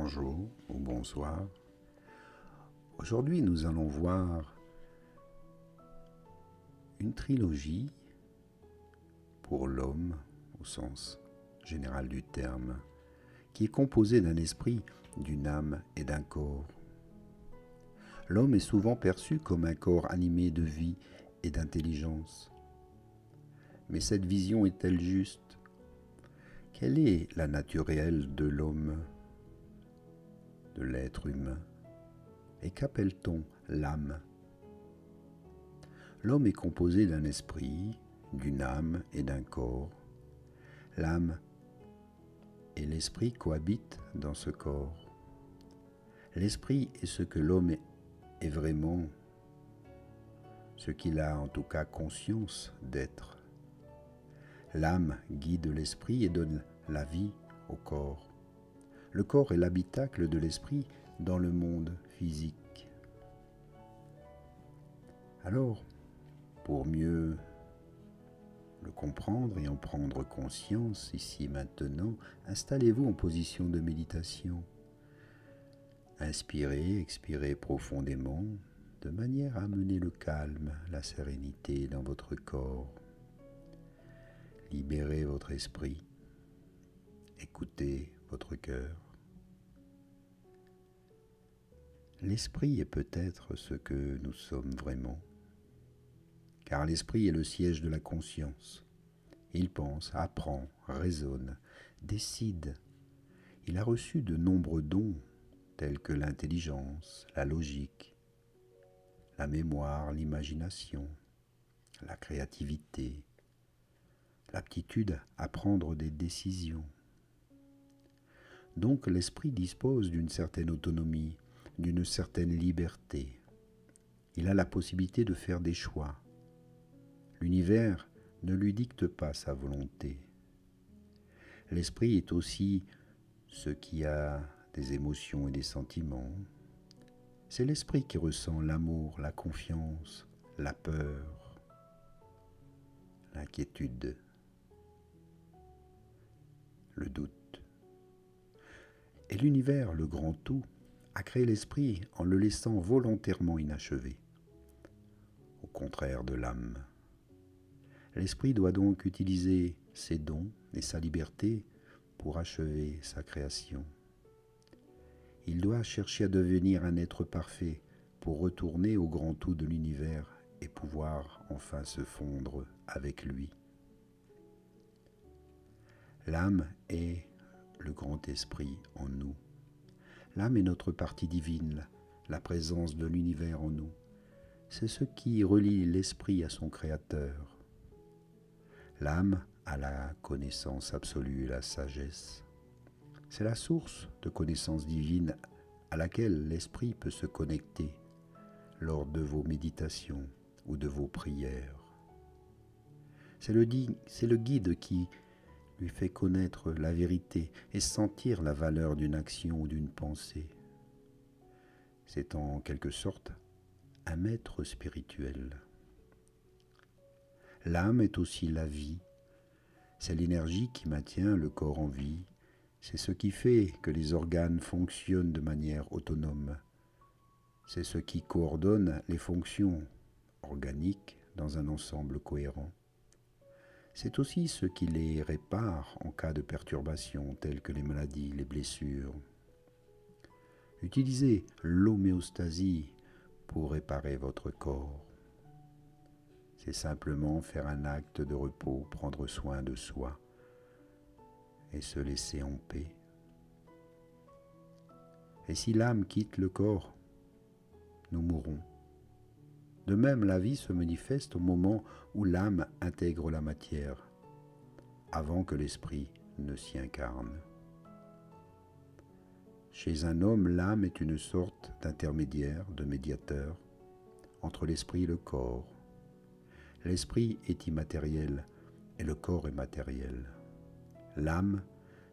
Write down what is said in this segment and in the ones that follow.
bonjour ou bonsoir. Aujourd'hui, nous allons voir une trilogie pour l'homme, au sens général du terme, qui est composée d'un esprit, d'une âme et d'un corps. L'homme est souvent perçu comme un corps animé de vie et d'intelligence. Mais cette vision est-elle juste? Quelle est la nature réelle de l'homme, de l'être humain? Et qu'appelle-t-on l'âme? L'homme est composé d'un esprit, d'une âme et d'un corps. L'âme et l'esprit cohabitent dans ce corps. L'esprit est ce que l'homme est vraiment, ce qu'il a en tout cas conscience d'être. L'âme guide l'esprit et donne la vie au corps. Le corps est l'habitacle de l'esprit dans le monde physique. Alors, pour mieux le comprendre et en prendre conscience ici et maintenant, installez-vous en position de méditation. Inspirez, expirez profondément, de manière à amener le calme, la sérénité dans votre corps. Libérez votre esprit. Écoutez votre cœur. L'esprit est peut-être ce que nous sommes vraiment, car l'esprit est le siège de la conscience. Il pense, apprend, raisonne, décide. Il a reçu de nombreux dons, tels que l'intelligence, la logique, la mémoire, l'imagination, la créativité, l'aptitude à prendre des décisions. Donc l'esprit dispose d'une certaine autonomie, d'une certaine liberté. Il a la possibilité de faire des choix. L'univers ne lui dicte pas sa volonté. L'esprit est aussi ce qui a des émotions et des sentiments. C'est l'esprit qui ressent l'amour, la confiance, la peur, l'inquiétude, le doute. Et l'univers, le grand tout, a créé l'esprit en le laissant volontairement inachevé, au contraire de l'âme. L'esprit doit donc utiliser ses dons et sa liberté pour achever sa création. Il doit chercher à devenir un être parfait pour retourner au grand tout de l'univers et pouvoir enfin se fondre avec lui. L'âme est le grand esprit en nous. L'âme est notre partie divine, la présence de l'univers en nous. C'est ce qui relie l'esprit à son créateur. L'âme a la connaissance absolue et la sagesse. C'est la source de connaissance divine à laquelle l'esprit peut se connecter lors de vos méditations ou de vos prières. C'est le guide qui lui fait connaître la vérité et sentir la valeur d'une action ou d'une pensée. C'est en quelque sorte un maître spirituel. L'âme est aussi la vie. C'est l'énergie qui maintient le corps en vie. C'est ce qui fait que les organes fonctionnent de manière autonome. C'est ce qui coordonne les fonctions organiques dans un ensemble cohérent. C'est aussi ce qui les répare en cas de perturbations telles que les maladies, les blessures. Utilisez l'homéostasie pour réparer votre corps. C'est simplement faire un acte de repos, prendre soin de soi et se laisser en paix. Et si l'âme quitte le corps, nous mourrons. De même, la vie se manifeste au moment où l'âme intègre la matière, avant que l'esprit ne s'y incarne. Chez un homme, l'âme est une sorte d'intermédiaire, de médiateur, entre l'esprit et le corps. L'esprit est immatériel et le corps est matériel. L'âme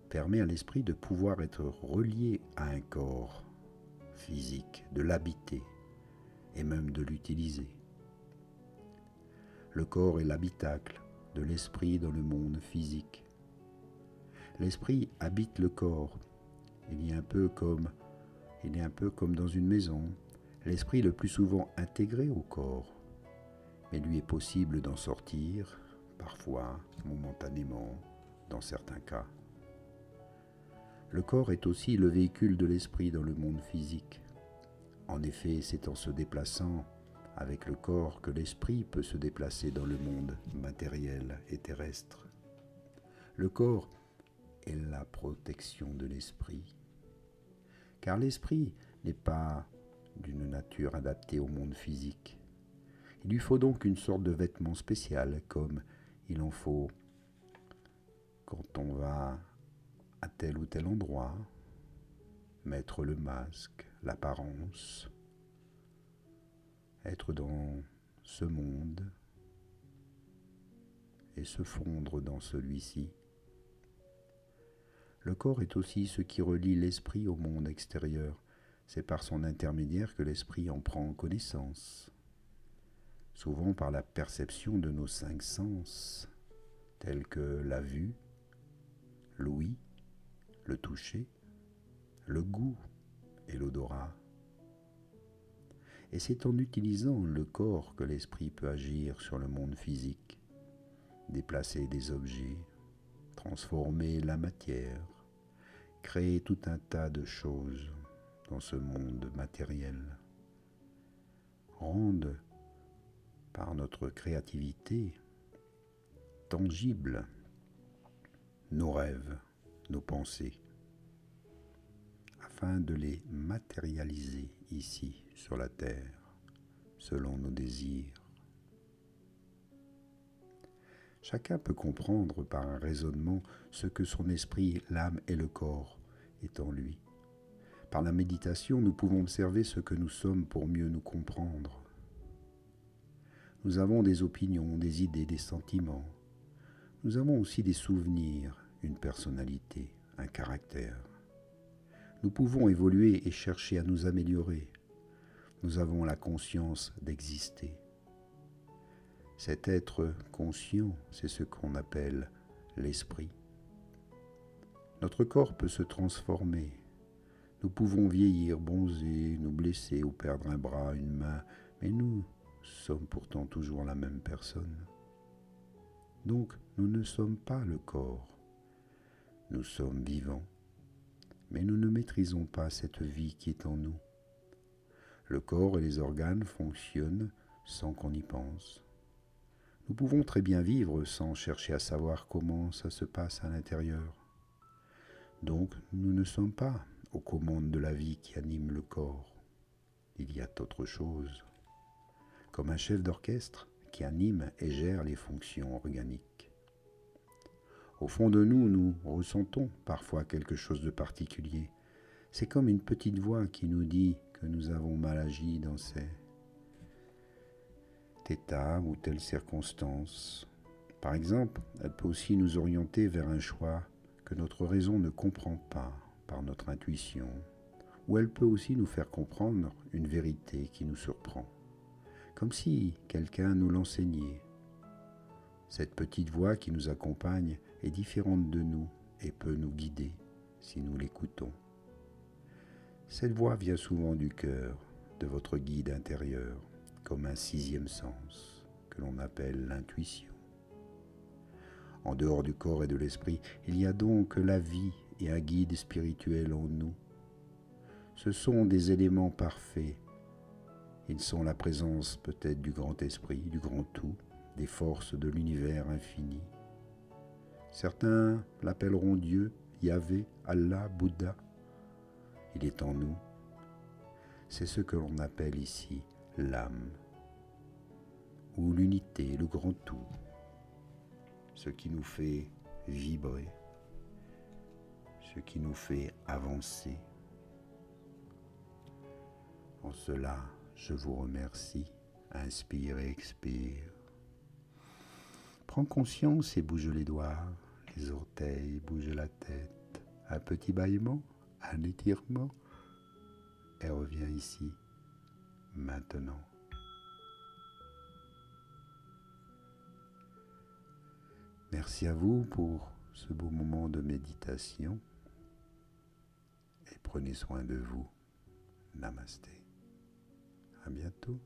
permet à l'esprit de pouvoir être relié à un corps physique, de l'habiter et même de l'utiliser. Le corps est l'habitacle de l'esprit dans le monde physique. L'esprit habite le corps Il est un peu comme dans une maison, l'esprit le plus souvent intégré au corps, mais lui est possible d'en sortir, parfois, momentanément, dans certains cas. Le corps est aussi le véhicule de l'esprit dans le monde physique. En effet, c'est en se déplaçant avec le corps que l'esprit peut se déplacer dans le monde matériel et terrestre. Le corps est la protection de l'esprit, car l'esprit n'est pas d'une nature adaptée au monde physique. Il lui faut donc une sorte de vêtement spécial, comme il en faut quand on va à tel ou tel endroit, mettre le masque, l'apparence, être dans ce monde et se fondre dans celui-ci. Le corps est aussi ce qui relie l'esprit au monde extérieur. C'est par son intermédiaire que l'esprit en prend connaissance, souvent par la perception de nos 5 sens, tels que la vue, l'ouïe, le toucher, le goût et l'odorat. Et c'est en utilisant le corps que l'esprit peut agir sur le monde physique, déplacer des objets, transformer la matière, créer tout un tas de choses dans ce monde matériel, rendre par notre créativité tangibles nos rêves, nos pensées, afin de les matérialiser ici sur la terre, selon nos désirs. Chacun peut comprendre par un raisonnement ce que son esprit, l'âme et le corps est en lui. Par la méditation, nous pouvons observer ce que nous sommes pour mieux nous comprendre. Nous avons des opinions, des idées, des sentiments. Nous avons aussi des souvenirs, une personnalité, un caractère. Nous pouvons évoluer et chercher à nous améliorer. Nous avons la conscience d'exister. Cet être conscient, c'est ce qu'on appelle l'esprit. Notre corps peut se transformer. Nous pouvons vieillir, bronzer, nous blesser ou perdre un bras, une main, mais nous sommes pourtant toujours la même personne. Donc, nous ne sommes pas le corps. Nous sommes vivants, mais nous ne maîtrisons pas cette vie qui est en nous. Le corps et les organes fonctionnent sans qu'on y pense. Nous pouvons très bien vivre sans chercher à savoir comment ça se passe à l'intérieur. Donc, nous ne sommes pas aux commandes de la vie qui anime le corps. Il y a autre chose, comme un chef d'orchestre qui anime et gère les fonctions organiques. Au fond de nous, nous ressentons parfois quelque chose de particulier. C'est comme une petite voix qui nous dit que nous avons mal agi dans cet état ou telle circonstance. Par exemple, elle peut aussi nous orienter vers un choix que notre raison ne comprend pas par notre intuition, ou elle peut aussi nous faire comprendre une vérité qui nous surprend, comme si quelqu'un nous l'enseignait. Cette petite voix qui nous accompagne est différente de nous et peut nous guider si nous l'écoutons. Cette voix vient souvent du cœur, de votre guide intérieur, comme un 6e sens que l'on appelle l'intuition. En dehors du corps et de l'esprit, il y a donc la vie et un guide spirituel en nous. Ce sont des éléments parfaits. Ils sont la présence peut-être du grand esprit, du grand tout, des forces de l'univers infini. Certains l'appelleront Dieu, Yahvé, Allah, Bouddha. Il est en nous. C'est ce que l'on appelle ici l'âme, ou l'unité, le grand tout, ce qui nous fait vibrer, ce qui nous fait avancer. En cela, je vous remercie. Inspire et expire. Prends conscience et bouge les doigts, les orteils, bouge la tête. Un petit bâillement, un étirement. Et reviens ici, maintenant. Merci à vous pour ce beau moment de méditation. Prenez soin de vous. Namasté. À bientôt.